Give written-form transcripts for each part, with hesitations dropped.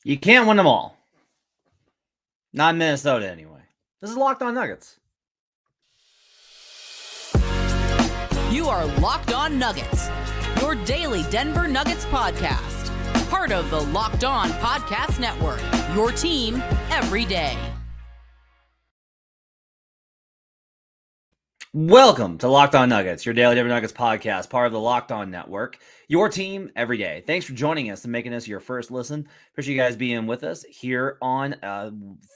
You can't win them all. Not in Minnesota, anyway. This is Locked On Nuggets. You are Locked On Nuggets, your daily Denver Nuggets podcast. Part of the Locked On Podcast Network, your team every day. Welcome to Locked On Nuggets, your daily Denver Nuggets podcast, part of the Locked On Network, your team every day. Thanks for joining us and making us your first listen. Appreciate you guys being with us here on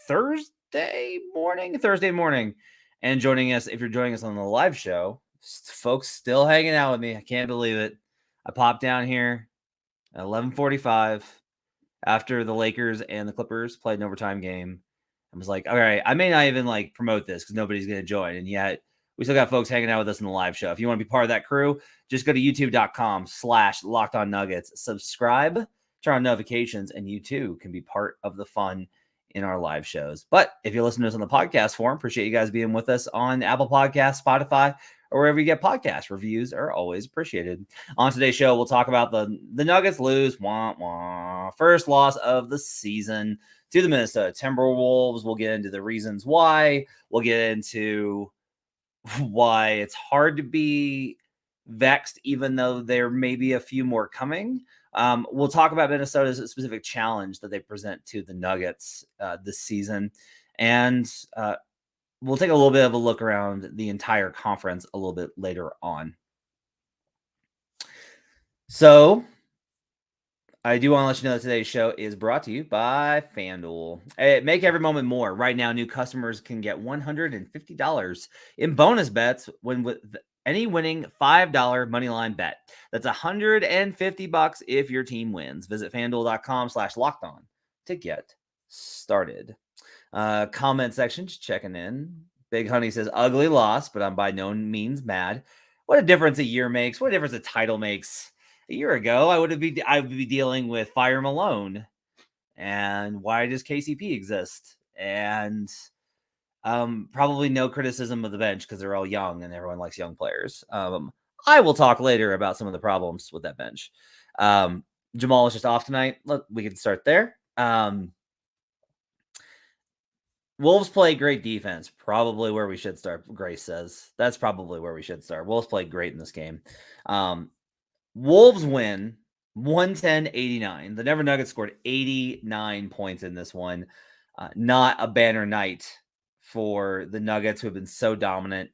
Thursday morning, and joining us. If you're joining us on the live show, folks still hanging out with me. I can't believe it. I popped down here at 11:45 after the Lakers and the Clippers played an overtime game. I was like, all right, I may not even promote this because nobody's going to join, and yet we still got folks hanging out with us in the live show. If you want to be part of that crew, just go to youtube.com/LockedOnNuggets. Subscribe, turn on notifications, and you too can be part of the fun in our live shows. But if you're listening to us on the podcast form, appreciate you guys being with us on Apple Podcasts, Spotify, or wherever you get podcasts. Reviews are always appreciated. On today's show, we'll talk about the Nuggets lose. First loss of the season to the Minnesota Timberwolves. We'll get into the reasons why. We'll get into why it's hard to be vexed, even though there may be a few more coming. We'll talk about Minnesota's specific challenge that they present to the Nuggets this season. And we'll take a little bit of a look around the entire conference a little bit later on. So I do want to let you know that today's show is brought to you by FanDuel. Make every moment more. Right now, new customers can get $150 in bonus bets when with any winning $5 moneyline bet. That's $150 if your team wins. Visit FanDuel.com/lockedon to get started. Comment section, just checking in. Big Honey says, ugly loss, but I'm by no means mad. What a difference a year makes. What a difference a title makes. A year ago, I would be dealing with Fire Malone and why does KCP exist? And probably no criticism of the bench because they're all young and everyone likes young players. I will talk later about some of the problems with that bench. Jamal is just off tonight. Look, we can start there. Wolves play great defense. Probably where we should start. Grace says that's probably where we should start. Wolves played great in this game. Wolves win 110-89. The Denver Nuggets scored 89 points in this one. Not a banner night for the Nuggets, who have been so dominant.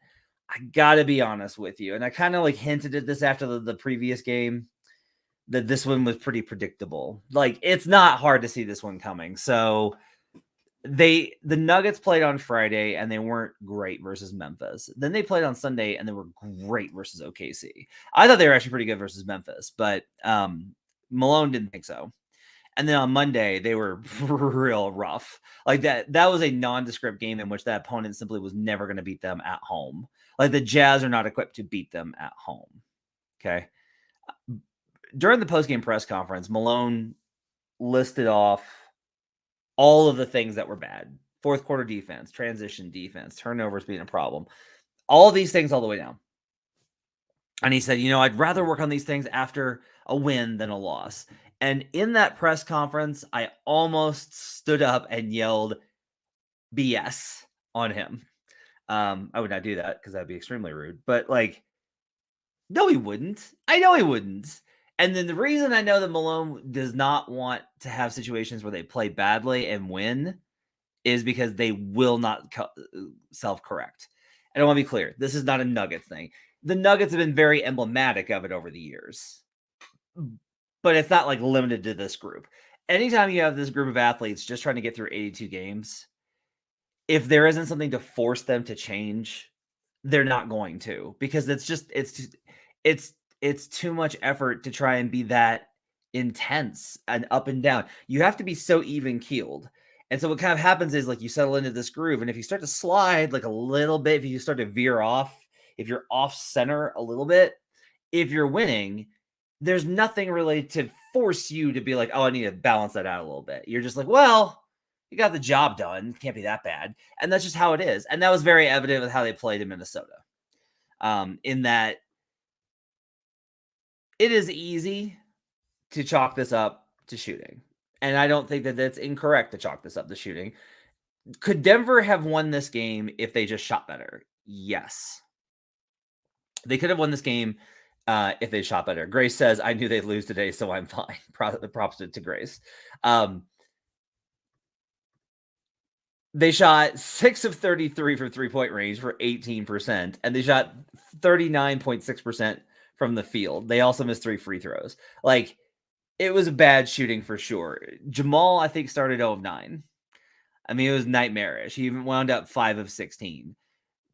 I got to be honest with you. And I kind of hinted at this after the previous game, that this one was pretty predictable. It's not hard to see this one coming. So the Nuggets played on Friday and they weren't great versus Memphis. Then they played on Sunday and they were great versus OKC. I thought they were actually pretty good versus Memphis, but Malone didn't think so. And then on Monday they were real rough. That was a nondescript game in which that opponent simply was never going to beat them at home. The Jazz are not equipped to beat them at home. Okay. During the postgame press conference, Malone listed off all of the things that were bad. Fourth quarter defense, transition defense, turnovers being a problem. All of these things all the way down. And he said, I'd rather work on these things after a win than a loss. And in that press conference, I almost stood up and yelled BS on him. I would not do that because that'd be extremely rude. But no, he wouldn't. I know he wouldn't. And then the reason I know that Malone does not want to have situations where they play badly and win is because they will not self-correct. And I want to be clear. This is not a Nuggets thing. The Nuggets have been very emblematic of it over the years. But it's not limited to this group. Anytime you have this group of athletes just trying to get through 82 games, if there isn't something to force them to change, they're not going to, because it's too much effort to try and be that intense and up and down. You have to be so even keeled. And so what kind of happens is you settle into this groove. And if you start to slide a little bit, if you start to veer off, if you're off center a little bit, if you're winning, there's nothing really to force you to be oh, I need to balance that out a little bit. You're just well, you got the job done. Can't be that bad. And that's just how it is. And that was very evident with how they played in Minnesota. In that it is easy to chalk this up to shooting. and I don't think that that's incorrect to chalk this up to shooting. Could Denver have won this game if they just shot better? Yes. They could have won this game if they shot better. Grace says, I knew they'd lose today, so I'm fine. Props to Grace. They shot 6 of 33 from three-point range for 18%, and they shot 39.6% from the field. They also missed 3 free throws. Like, it was a bad shooting for sure. Jamal, I think, started 0 of 9. I mean, it was nightmarish. He even wound up 5 of 16.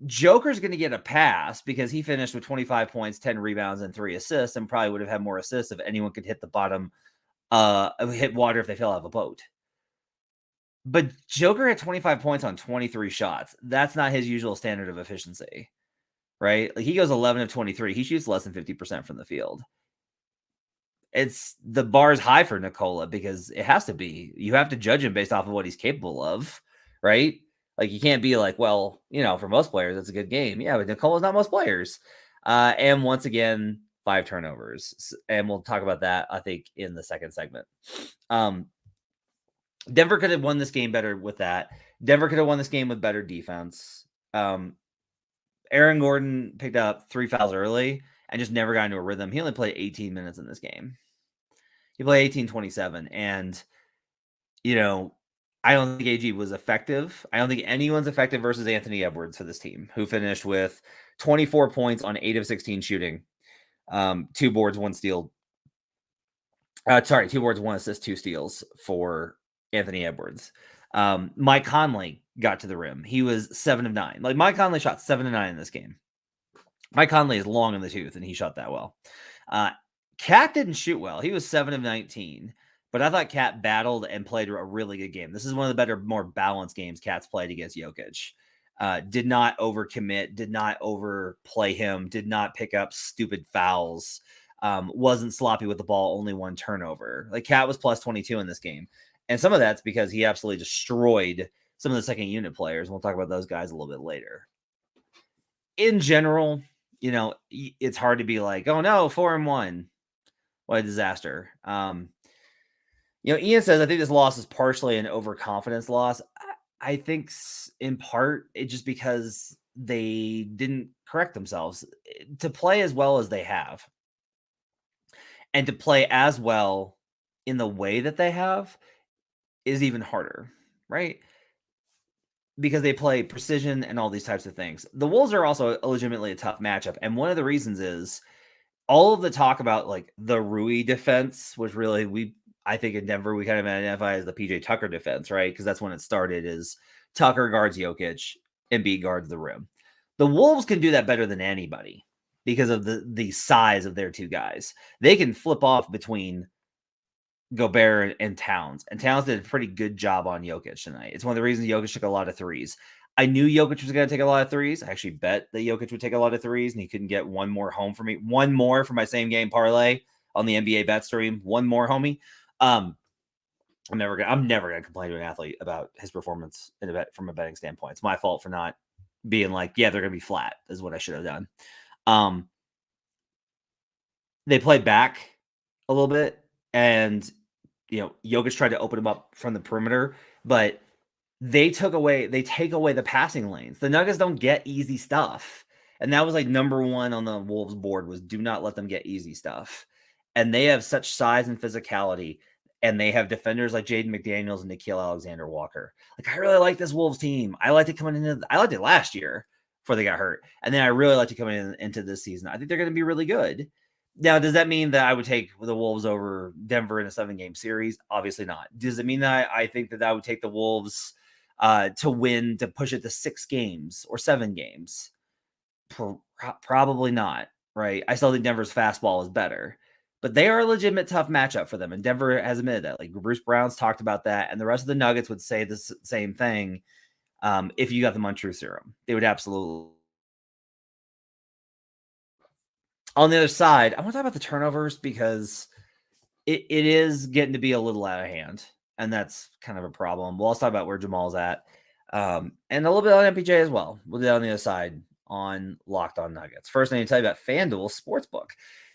Joker's going to get a pass because he finished with 25 points, 10 rebounds, and 3 assists, and probably would have had more assists if anyone could hit the bottom, hit water if they fell out of a boat. But Joker had 25 points on 23 shots. That's not his usual standard of efficiency, right? Like, he goes 11 of 23. He shoots less than 50% from the field. It's the bar's high for Nikola because it has to be. You have to judge him based off of what he's capable of, right? Like, you can't be like, well, for most players, it's a good game. Yeah, but Nikola's not most players. And once again, 5 turnovers. And we'll talk about that, I think, in the second segment. Denver could have won this game better with that. Denver could have won this game with better defense. Aaron Gordon picked up 3 fouls early and just never got into a rhythm. He only played 18 minutes in this game. He played 18-27. And, I don't think AG was effective. I don't think anyone's effective versus Anthony Edwards for this team, who finished with 24 points on 8 of 16 shooting. 2 boards, 1 steal. 2 boards, 1 assist, 2 steals for Anthony Edwards. Mike Conley got to the rim. He was 7 of 9. Like, Mike Conley shot 7 of 9 in this game. Mike Conley is long in the tooth, and he shot that well. Cat didn't shoot well. He was 7 of 19. But I thought Cat battled and played a really good game. This is one of the better, more balanced games Cat's played against Jokic. Did not overcommit, did not overplay him, did not pick up stupid fouls, wasn't sloppy with the ball, only 1 turnover. Like, Cat was plus 22 in this game. And some of that's because he absolutely destroyed some of the second unit players. We'll talk about those guys a little bit later. In general, it's hard to be like, oh no, 4-1. What a disaster. Ian says, I think this loss is partially an overconfidence loss. I think in part it's just because they didn't correct themselves to play as well as they have. And to play as well in the way that they have is even harder, right? Because they play precision and all these types of things. The Wolves are also legitimately a tough matchup. And one of the reasons is all of the talk about like the Rui defense, which really I think in Denver, we kind of identify as the PJ Tucker defense, right? Because that's when it started, is Tucker guards Jokic, Embiid guards the rim. The Wolves can do that better than anybody because of the size of their 2 guys. They can flip off between Gobert and Towns. And Towns did a pretty good job on Jokic tonight. It's one of the reasons Jokic took a lot of threes. I knew Jokic was going to take a lot of threes. I actually bet that Jokic would take a lot of threes, and he couldn't get one more home for me. One more for my same game parlay on the NBA bet stream. One more, homie. I'm never gonna complain to an athlete about his performance in a bet from a betting standpoint. It's my fault for not being like, yeah, they're gonna be flat, is what I should have done. They played back a little bit, and Jokic tried to open him up from the perimeter, but they take away the passing lanes. The Nuggets don't get easy stuff. And that was like number 1 on the Wolves board, was do not let them get easy stuff. And they have such size and physicality, and they have defenders like Jaden McDaniels and Nickeil Alexander-Walker. Like, I really like this Wolves team. I liked it last year before they got hurt. And then I really liked it coming into this season. I think they're going to be really good. Now, does that mean that I would take the Wolves over Denver in a 7-game series? Obviously not. Does it mean that I think that I would take the Wolves to win, to push it to 6 games or 7 games? Probably not, right? I still think Denver's fastball is better. But they are a legitimate tough matchup for them, and Denver has admitted that. Like, Bruce Brown's talked about that, and the rest of the Nuggets would say the same thing if you got them on True Serum. They would absolutely. On the other side, I want to talk about the turnovers because it is getting to be a little out of hand, and that's kind of a problem. We'll also talk about where Jamal's at, and a little bit on MPJ as well. We'll do that on the other side on Locked On Nuggets. First, I need to tell you about FanDuel Sportsbook.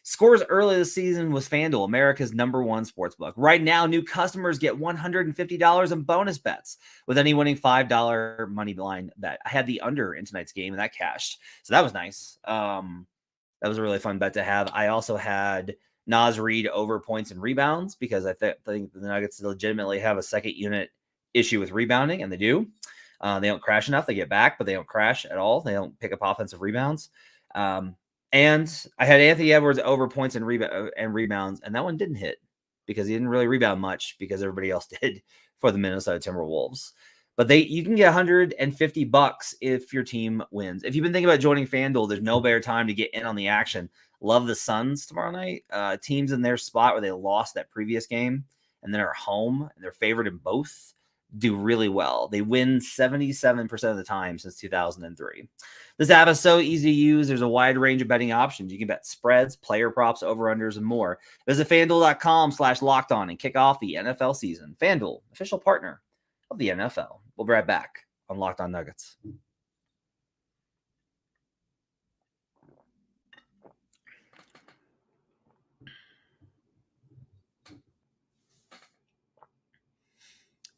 Scores early this season was FanDuel, America's #1 sportsbook. Right now, new customers get $150 in bonus bets with any winning $5 money line bet. I had the under in tonight's game, and that cashed. So that was nice. That was a really fun bet to have. I also had Naz Reid over points and rebounds because I think the Nuggets legitimately have a second unit issue with rebounding, and they do. They don't crash enough. They get back, but they don't crash at all. They don't pick up offensive rebounds. And I had Anthony Edwards over points and rebounds, and that one didn't hit because he didn't really rebound much because everybody else did for the Minnesota Timberwolves. But you can get $150 if your team wins. If you've been thinking about joining FanDuel, there's no better time to get in on the action. Love the Suns tomorrow night. Teams in their spot where they lost that previous game and then are home and they're favored in both do really well. They win 77% of the time since 2003. This app is so easy to use. There's a wide range of betting options. You can bet spreads, player props, over-unders, and more. Visit FanDuel.com/lockedon and kick off the NFL season. FanDuel, official partner of the NFL. We'll be right back on Locked On Nuggets.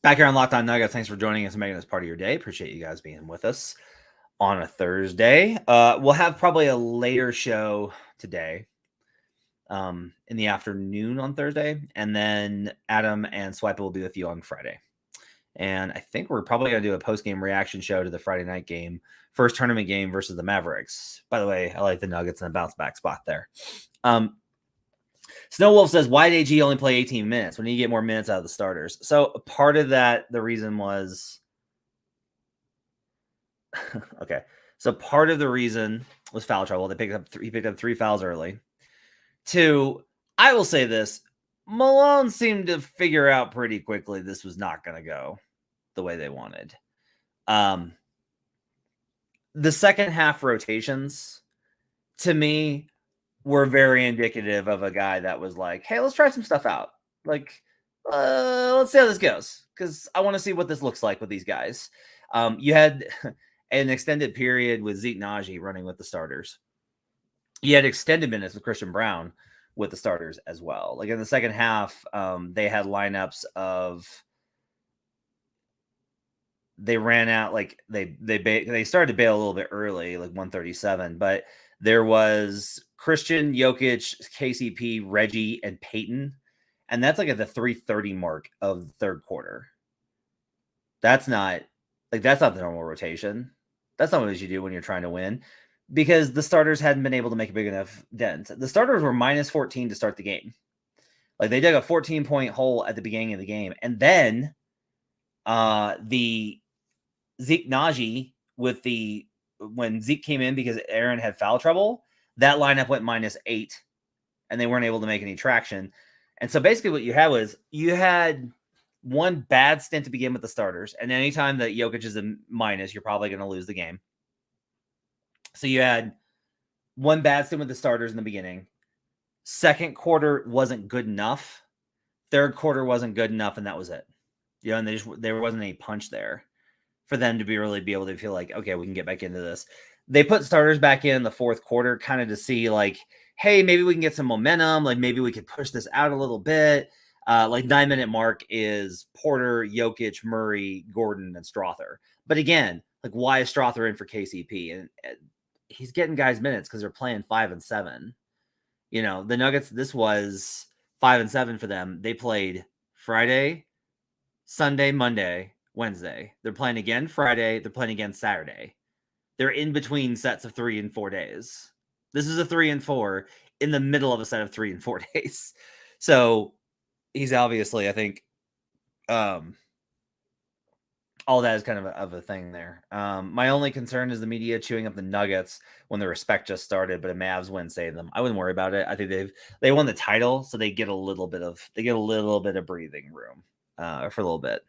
Back here on Locked On Nuggets. Thanks for joining us and making this part of your day. Appreciate you guys being with us on a Thursday. We'll have probably a later show today in the afternoon on Thursday. And then Adam and Swipe will be with you on Friday. And I think we're probably going to do a post-game reaction show to the Friday night game, first tournament game versus the Mavericks. By the way, I like the Nuggets in the bounce-back spot there. Snowwolf says, why did AG only play 18 minutes? We need to get more minutes out of the starters. So part of that, the reason was... okay. So part of the reason was foul trouble. He picked up 3 fouls early. 2, I will say this. Malone seemed to figure out pretty quickly this was not going to go the way they wanted. The second half rotations, to me, were very indicative of a guy that was like, hey, let's try some stuff out. Like, let's see how this goes, because I want to see what this looks like with these guys. You had an extended period with Zeke Naji running with the starters. You had extended minutes with Christian Brown with the starters as well. Like in the second half, they had lineups of, they ran out, like they started to bail a little bit early, like 137, but there was Christian, Jokic, KCP, Reggie, and Peyton. And that's like at the 3:30 mark of the third quarter. That's not the normal rotation. That's not what you do when you're trying to win, because the starters hadn't been able to make a big enough dent. The starters were minus 14 to start the game. Like they dug a 14-point hole at the beginning of the game. And then the Zeke Naji when Zeke came in because Aaron had foul trouble, that lineup went -8 and they weren't able to make any traction. And so basically what you had was you had one bad stint to begin with the starters. And anytime that Jokic is a minus, you're probably going to lose the game. So you had one bad stint with the starters in the beginning. Second quarter wasn't good enough. Third quarter wasn't good enough. And that was it. You know, and there wasn't any punch there for them to be able to feel like, okay, we can get back into this. They put starters back in the fourth quarter kind of to see like, hey, maybe we can get some momentum. Like maybe we could push this out a little bit. Like 9-minute mark is Porter, Jokic, Murray, Gordon, and Strother. But again, like why is Strother in for KCP? And he's getting guys minutes because they're playing 5 and 7. You know, the Nuggets, this was 5 and 7 for them. They played Friday, Sunday, Monday, Wednesday. They're playing again Friday. They're playing again Saturday. They're in between sets of 3 and 4 days. This is a 3 and 4 in the middle of a set of 3 and 4 days. So he's obviously, I think, all that is kind of a thing there. My only concern is the media chewing up the Nuggets when the respect just started, but a Mavs win saved them. I wouldn't worry about it. I think they won the title, so they get a little bit of breathing room for a little bit.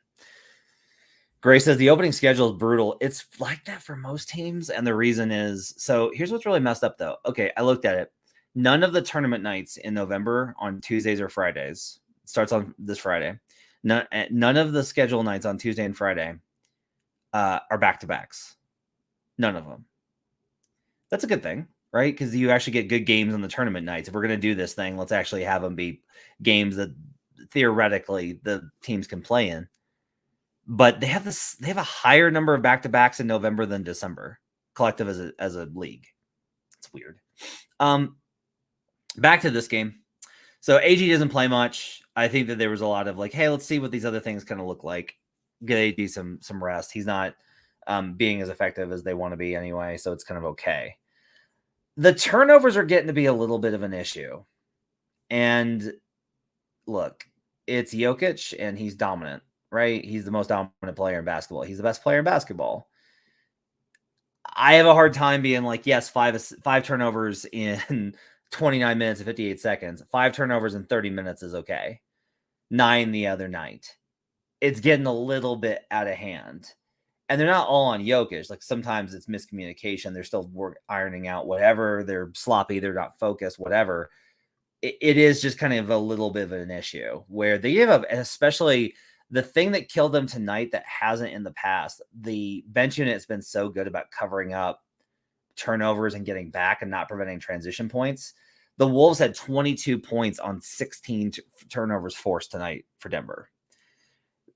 Gray says the opening schedule is brutal. It's like that for most teams, and the reason is, so here's what's really messed up though. Okay, I looked at it. None of the tournament nights in November on Tuesdays or Fridays, starts on this Friday. None of the schedule nights on Tuesday and Friday are back-to-backs. None of them. That's a good thing. right? Because you actually get good games on the tournament nights. If we're going to do this thing, let's actually have them be games that theoretically the teams can play in. But they have a higher number of back-to-backs in November than December, collective as a league. It's weird. Back to this game. So AG doesn't play much. I think that there was a lot of like, hey, let's see what these other things kind of look like. Get AD some rest. He's not being as effective as they want to be anyway, so it's kind of okay. The turnovers are getting to be a little bit of an issue. And look, it's Jokic, and he's dominant, right? He's the most dominant player in basketball. He's the best player in basketball. I have a hard time being like, yes, five turnovers in 29 minutes and 58 seconds. 5 turnovers in 30 minutes is okay. 9 the other night. It's getting a little bit out of hand. And they're not all on Jokic. Like sometimes it's miscommunication. They're still ironing out whatever. They're sloppy. They're not focused, whatever. It is just kind of a little bit of an issue where they give up, especially the thing that killed them tonight that hasn't in the past. The bench unit has been so good about covering up turnovers and getting back and not preventing transition points. The Wolves had 22 points on 16 turnovers forced tonight for Denver.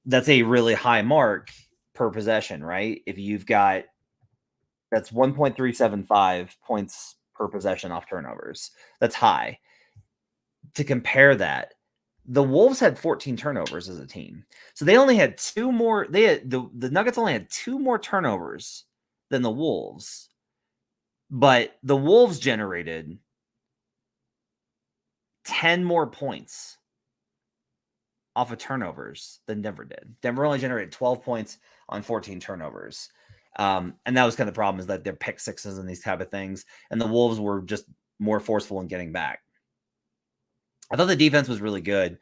That's a really high mark per possession, right? If you've got, that's 1.375 points per possession off turnovers. That's high. To compare that, the Wolves had 14 turnovers as a team. So they only had 2 more. The Nuggets only had 2 more turnovers than the Wolves. But the Wolves generated 10 more points off of turnovers than Denver did. Denver only generated 12 points on 14 turnovers. And that was kind of the problem, is that they're pick sixes and these type of things. And the Wolves were just more forceful in getting back. I thought the defense was really good.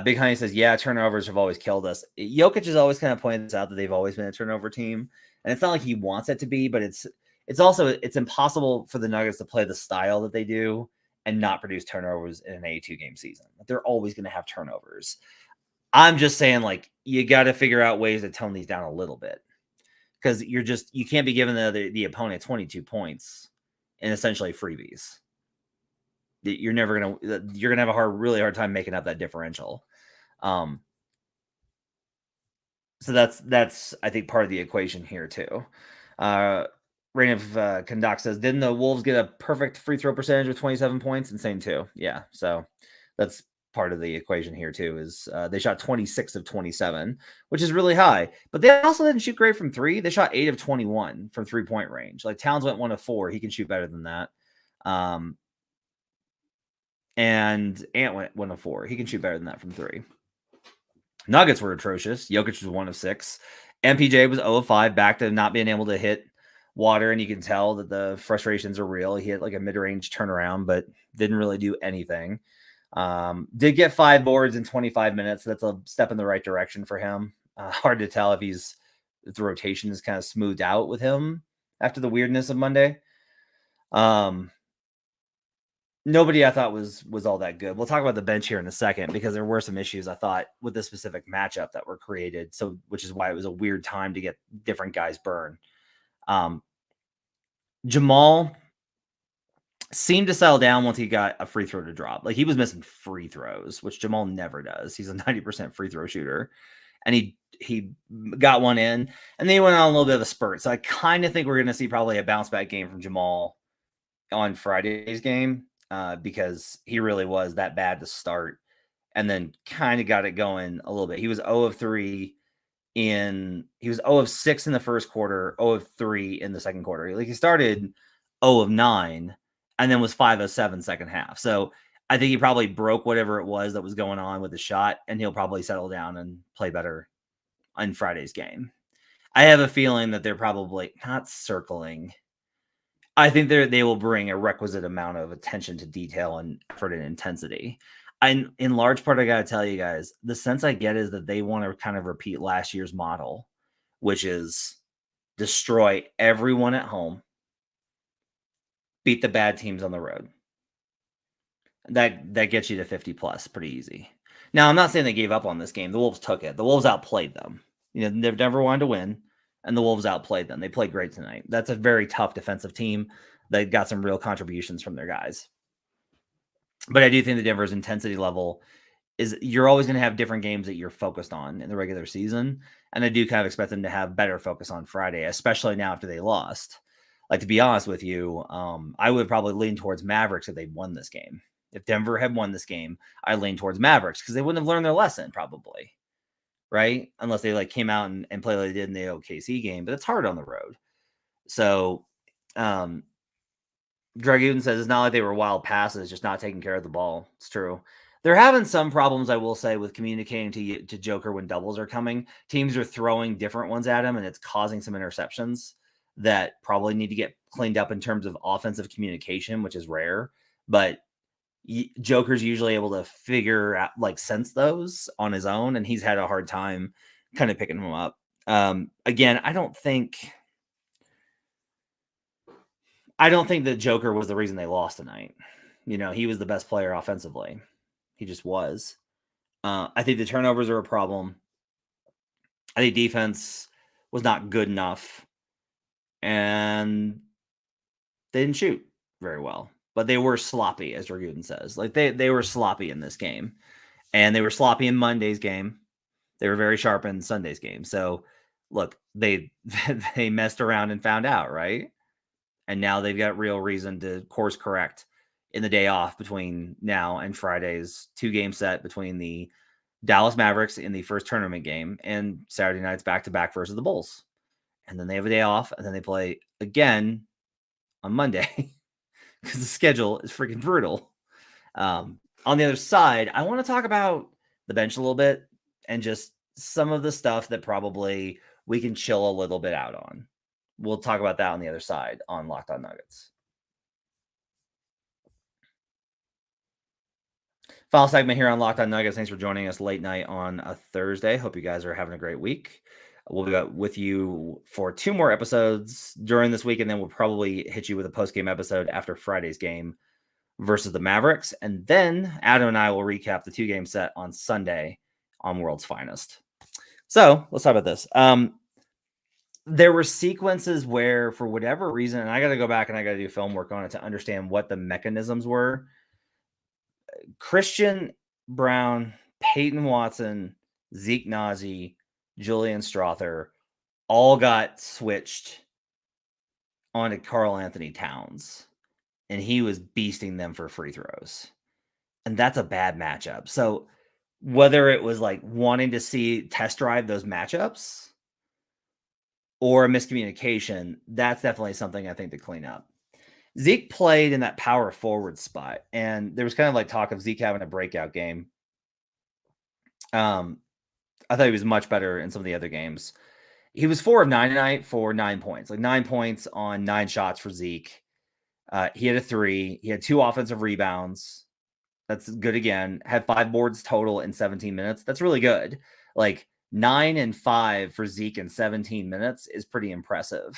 Big Honey says, yeah, turnovers have always killed us. Jokic has always kind of pointed this out, that they've always been a turnover team. And it's not like he wants it to be, but it's impossible for the Nuggets to play the style that they do and not produce turnovers in an 82-game season. They're always going to have turnovers. I'm just saying, like, you got to figure out ways to tone these down a little bit, because you can't be giving the opponent 22 points and essentially freebies. You're going to have a really hard time making up that differential. So that's I think part of the equation here too. Reign of Kondak says, didn't the Wolves get a perfect free throw percentage with 27 points? Insane too. Yeah. So that's part of the equation here too, is they shot 26 of 27, which is really high, but they also didn't shoot great from 3. They shot 8 of 21 from 3-point range. Like Towns went 1 of 4. He can shoot better than that. And Ant went 1 of 4. He can shoot better than that from 3. Nuggets were atrocious. Jokic was 1 of 6. MPJ was 0 of 5, back to not being able to hit water, and you can tell that the frustrations are real. He hit like a mid-range turnaround, but didn't really do anything. Did get 5 boards in 25 minutes. So that's a step in the right direction for him. Hard to tell if the rotation is kind of smoothed out with him after the weirdness of Monday. Nobody I thought was all that good. We'll talk about the bench here in a second, because there were some issues I thought with this specific matchup that were created. So, which is why it was a weird time to get different guys burned. Jamal seemed to settle down once he got a free throw to drop. Like, he was missing free throws, which Jamal never does. He's a 90% free throw shooter, and he got one in, and then he went on a little bit of a spurt. So I kind of think we're going to see probably a bounce back game from Jamal on Friday's game. Because he really was that bad to start, and then kind of got it going a little bit. He was 0 of 3 he was 0 of 6 in the first quarter, 0 of 3 in the second quarter. Like, he started 0 of 9 and then was 5 of 7 second half. So I think he probably broke whatever it was that was going on with the shot, and he'll probably settle down and play better on Friday's game. I have a feeling that they're probably not circling. I think they will bring a requisite amount of attention to detail and effort and intensity. And in large part, I got to tell you guys, the sense I get is that they want to kind of repeat last year's model, which is destroy everyone at home, beat the bad teams on the road. That gets you to 50 plus pretty easy. Now, I'm not saying they gave up on this game. The Wolves took it. The Wolves outplayed them. You know, they've never wanted to win, and the Wolves outplayed them. They played great tonight. That's a very tough defensive team. They got some real contributions from their guys. But I do think the Denver's intensity level is you're always going to have different games that you're focused on in the regular season. And I do kind of expect them to have better focus on Friday, especially now after they lost. Like, to be honest with you, I would probably lean towards Mavericks if they won this game. If Denver had won this game, I'd lean towards Mavericks because they wouldn't have learned their lesson probably, right? Unless they like came out and played like they did in the OKC game, but it's hard on the road. So, Dragoon says it's not like they were wild passes, just not taking care of the ball. It's true. They're having some problems, I will say, with communicating to Joker when doubles are coming. Teams are throwing different ones at him, and it's causing some interceptions that probably need to get cleaned up in terms of offensive communication, which is rare. But Joker's usually able to figure out, like, sense those on his own, and he's had a hard time kind of picking them up. Again, I don't think that Joker was the reason they lost tonight. He was the best player offensively. He just was. I think the turnovers are a problem. I think defense was not good enough. And they didn't shoot very well. But they were sloppy, as Dragoon says. Like, they were sloppy in this game. And they were sloppy in Monday's game. They were very sharp in Sunday's game. So, look, they messed around and found out, right? And now they've got real reason to course correct in the day off between now and Friday's 2-game set between the Dallas Mavericks in the first tournament game and Saturday night's back-to-back versus the Bulls. And then they have a day off, and then they play again on Monday because the schedule is freaking brutal. On the other side, I want to talk about the bench a little bit and just some of the stuff that probably we can chill a little bit out on. We'll talk about that on the other side on Locked On Nuggets. Final segment here on Locked On Nuggets. Thanks for joining us late night on a Thursday. Hope you guys are having a great week. We'll be with you for 2 more episodes during this week, and then we'll probably hit you with a post-game episode after Friday's game versus the Mavericks. And then Adam and I will recap the 2-game set on Sunday on World's Finest. So let's talk about this. There were sequences where, for whatever reason, and I got to go back and I got to do film work on it to understand what the mechanisms were. Christian Brown, Peyton Watson, Zeke Naji, Julian Strother all got switched onto Karl Anthony Towns, and he was beasting them for free throws. And that's a bad matchup. So whether it was like wanting to test drive those matchups or a miscommunication, that's definitely something I think to clean up. Zeke played in that power forward spot, and there was kind of like talk of Zeke having a breakout game. I thought he was much better in some of the other games. He was 4 of 9 tonight for 9 points, like 9 points on 9 shots for Zeke. He had a 3. He had 2 offensive rebounds. That's good again. Had 5 boards total in 17 minutes. That's really good. Like 9 and 5 for Zeke in 17 minutes is pretty impressive.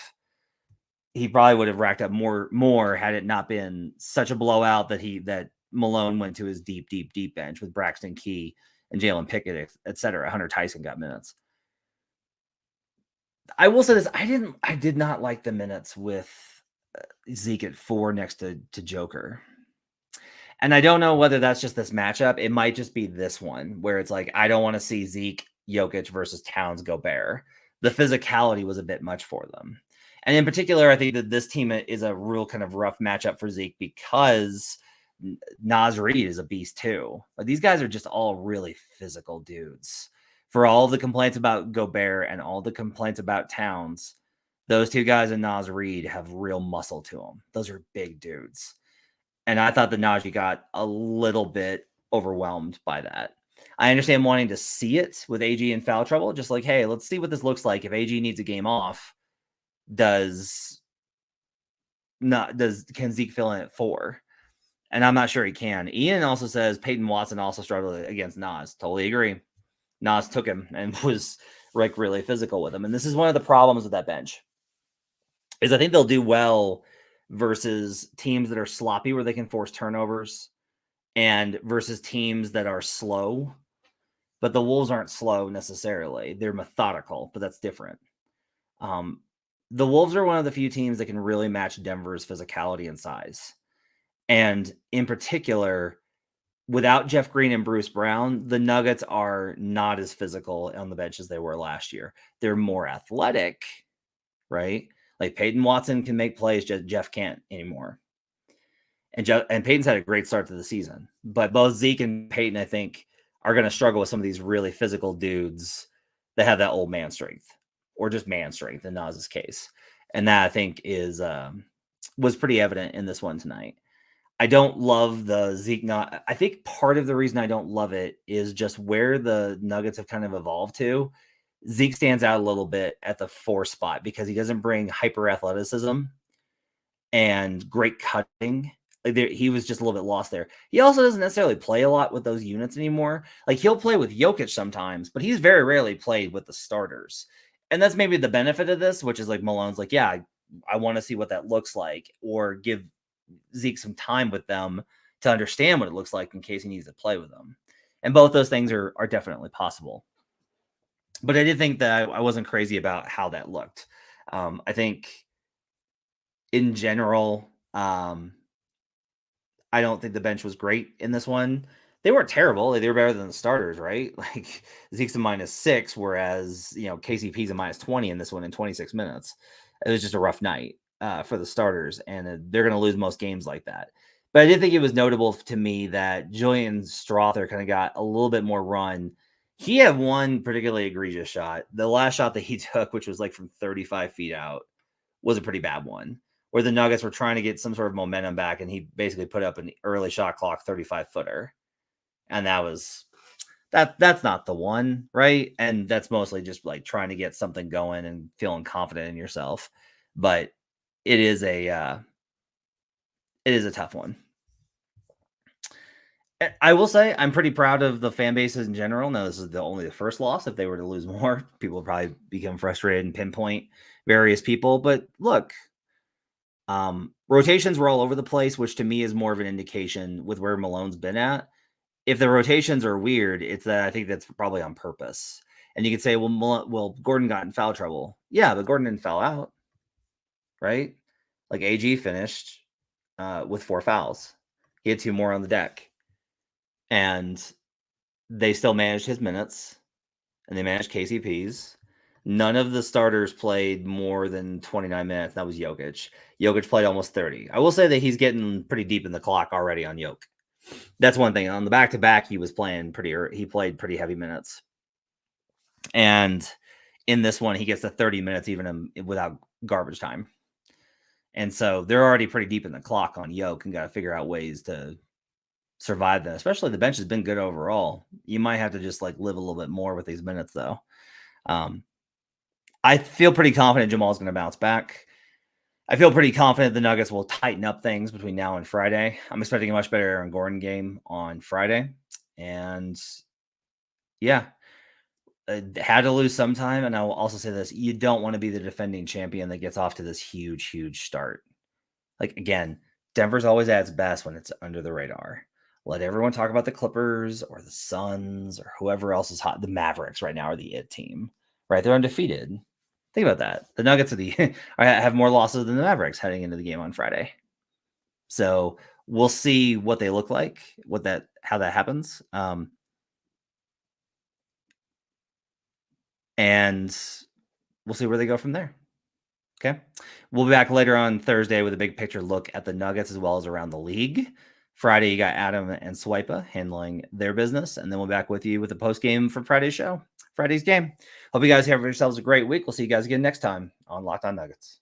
He probably would have racked up more had it not been such a blowout that Malone went to his deep bench with Braxton Key and Jalen Pickett, etc. Hunter Tyson got minutes. I will say this: I did not like the minutes with Zeke at 4 next to Joker. And I don't know whether that's just this matchup. It might just be this one where it's like, I don't want to see Zeke, Jokic versus Towns, Gobert. The physicality was a bit much for them. And in particular, I think that this team is a real kind of rough matchup for Zeke because Naz Reid is a beast too. Like, these guys are just all really physical dudes. For all the complaints about Gobert and all the complaints about Towns, those 2 guys and Naz Reid have real muscle to them. Those are big dudes. And I thought that Najee got a little bit overwhelmed by that. I understand wanting to see it with AG in foul trouble. Just like, hey, let's see what this looks like. If AG needs a game off, can Zeke fill in at 4? And I'm not sure he can. Ian also says Peyton Watson also struggled against Nas. Totally agree. Nas took him and was like really physical with him. And this is one of the problems with that bench is I think they'll do well versus teams that are sloppy where they can force turnovers and versus teams that are slow. But the Wolves aren't slow necessarily. They're methodical, but that's different. the Wolves are one of the few teams that can really match Denver's physicality and size. And in particular, without Jeff Green and Bruce Brown, the Nuggets are not as physical on the bench as they were last year. They're more athletic, right? Like Peyton Watson can make plays, Jeff can't anymore. And Peyton's had a great start to the season. But both Zeke and Peyton, I think, are going to struggle with some of these really physical dudes that have that old man strength, or just man strength in Naz's case. And that, I think, was pretty evident in this one tonight. I don't love the Zeke. I think part of the reason I don't love it is just where the Nuggets have kind of evolved to. Zeke stands out a little bit at the 4 spot because he doesn't bring hyper athleticism and great cutting. He was just a little bit lost there. He also doesn't necessarily play a lot with those units anymore. Like he'll play with Jokic sometimes, but he's very rarely played with the starters. And that's maybe the benefit of this, which is like Malone's like, yeah, I want to see what that looks like, or give Zeke some time with them to understand what it looks like in case he needs to play with them. And both those things are definitely possible. But I did think that I wasn't crazy about how that looked. I think in general, I don't think the bench was great in this one. They weren't terrible. They were better than the starters, right? Like Zeke's a -6, whereas, KCP's a -20 in this one in 26 minutes. It was just a rough night for the starters, and they're going to lose most games like that. But I did think it was notable to me that Julian Strother kind of got a little bit more run. He had one particularly egregious shot. The last shot that he took, which was like from 35 feet out, was a pretty bad one, where the Nuggets were trying to get some sort of momentum back, and he basically put up an early shot clock 35-footer. And that's not the one, right? And that's mostly just like trying to get something going and feeling confident in yourself. But it is a tough one. I will say I'm pretty proud of the fan bases in general. Now, this is only the first loss. If they were to lose more, people would probably become frustrated and pinpoint various people. But look, rotations were all over the place, which to me is more of an indication with where Malone's been at. If the rotations are weird, it's that I think that's probably on purpose. And you could say, well, Gordon got in foul trouble. Yeah, but Gordon didn't foul out, right? Like AG finished with 4 fouls. He had 2 more on the deck. And they still managed his minutes, and they managed KCP's. None of the starters played more than 29 minutes. That was Jokic. Jokic played almost 30. I will say that he's getting pretty deep in the clock already on Jokic. That's one thing. On the back-to-back, he was playing he played pretty heavy minutes. And in this one, he gets to 30 minutes even without garbage time. And so they're already pretty deep in the clock on Jokic and got to figure out ways to survive that. Especially the bench has been good overall. You might have to just like live a little bit more with these minutes, though. I feel pretty confident Jamal's going to bounce back. I feel pretty confident the Nuggets will tighten up things between now and Friday. I'm expecting a much better Aaron Gordon game on Friday. And yeah, had to lose sometime. And I will also say this, you don't want to be the defending champion that gets off to this huge, huge start. Like, again, Denver's always at its best when it's under the radar. Let everyone talk about the Clippers or the Suns or whoever else is hot. The Mavericks right now are the it team, right? They're undefeated. Think about that. The Nuggets have more losses than the Mavericks heading into the game on Friday. So we'll see what they look like, how that happens. And we'll see where they go from there. Okay. We'll be back later on Thursday with a big picture look at the Nuggets as well as around the league. Friday, you got Adam and Swipa handling their business. And then we'll be back with you with the post game for Friday's show, Friday's game. Hope you guys have yourselves a great week. We'll see you guys again next time on Locked On Nuggets.